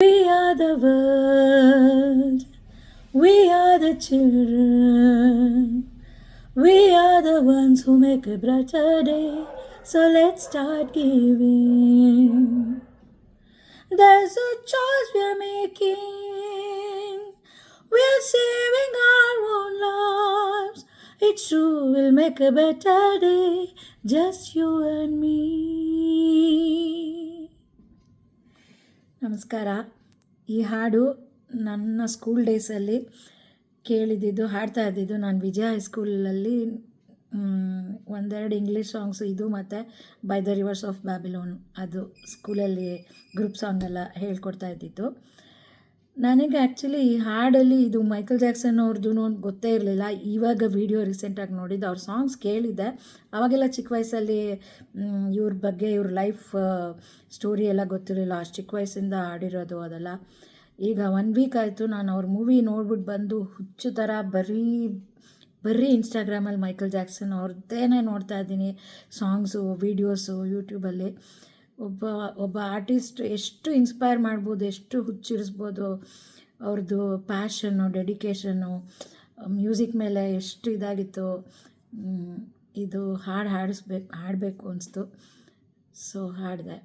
We are the world, we are the children, we are the ones who make a brighter day. So let's start giving. There's a choice we are making. We are saving our own lives. It's true, we'll make a better day. Just you and me. ನಮಸ್ಕಾರ. ಈ ಹಾಡು ನನ್ನ school ಡೇಸಲ್ಲಿ ಕೇಳಿದ್ದು ಹಾಡ್ತಾ ಇದ್ದಿದ್ದು ನಾನು ವಿಜಯ ಹೈಸ್ಕೂಲಲ್ಲಿ. ಒಂದೆರಡು ಇಂಗ್ಲೀಷ್ ಸಾಂಗ್ಸು ಇದು ಮತ್ತು by the rivers of Babylon, ಅದು ಸ್ಕೂಲಲ್ಲಿ ಗ್ರೂಪ್ ಸಾಂಗ್ ಎಲ್ಲ ಹೇಳ್ಕೊಡ್ತಾ ಇದ್ದಿದ್ದು. ನನಗೆ ಆ್ಯಕ್ಚುಲಿ ಈ ಹಾಡಲ್ಲಿ ಇದು ಮೈಕಲ್ ಜಾಕ್ಸನ್ ಅವ್ರದ್ದು ಗೊತ್ತೇ ಇರಲಿಲ್ಲ. ಇವಾಗ ವೀಡಿಯೋ ರೀಸೆಂಟಾಗಿ ನೋಡಿದ್ದು, ಅವ್ರ ಸಾಂಗ್ಸ್ ಕೇಳಿದ್ದೆ. ಆವಾಗೆಲ್ಲ ಚಿಕ್ಕ ವಯಸ್ಸಲ್ಲಿ ಇವ್ರ ಬಗ್ಗೆ, ಇವ್ರ ಲೈಫ್ ಸ್ಟೋರಿ ಎಲ್ಲ ಗೊತ್ತಿರಲಿಲ್ಲ. ಅಷ್ಟು ಚಿಕ್ಕ ವಯಸ್ಸಿಂದ ಆಡಿರೋದು ಅದೆಲ್ಲ. ಈಗ 1 ವೀಕ್ ಆಯಿತು ನಾನು ಅವ್ರ ಮೂವಿ ನೋಡ್ಬಿಟ್ಟು ಬಂದು ಹುಚ್ಚು ಥರ ಬರೀ ಇನ್ಸ್ಟಾಗ್ರಾಮಲ್ಲಿ ಮೈಕಲ್ ಜಾಕ್ಸನ್ ಅವ್ರದ್ದೇನೆ ನೋಡ್ತಾ ಇದ್ದೀನಿ, ಸಾಂಗ್ಸು, ವೀಡಿಯೋಸು ಯೂಟ್ಯೂಬಲ್ಲಿ. ಒಬ್ಬ ಆರ್ಟಿಸ್ಟ್ ಎಷ್ಟು ಇನ್ಸ್ಪೈರ್ ಮಾಡ್ಬೋದು, ಎಷ್ಟು ಹುಚ್ಚಿಡಿಸ್ಬೋದು. ಅವ್ರದ್ದು ಪ್ಯಾಷನ್ನು, ಡೆಡಿಕೇಶನ್ನು, ಮ್ಯೂಸಿಕ್ ಮೇಲೆ ಎಷ್ಟು ಇದಾಗಿತ್ತು. ಇದು ಹಾಡಬೇಕು ಅನಿಸ್ತು, ಸೊ ಹಾಡಿದೆ.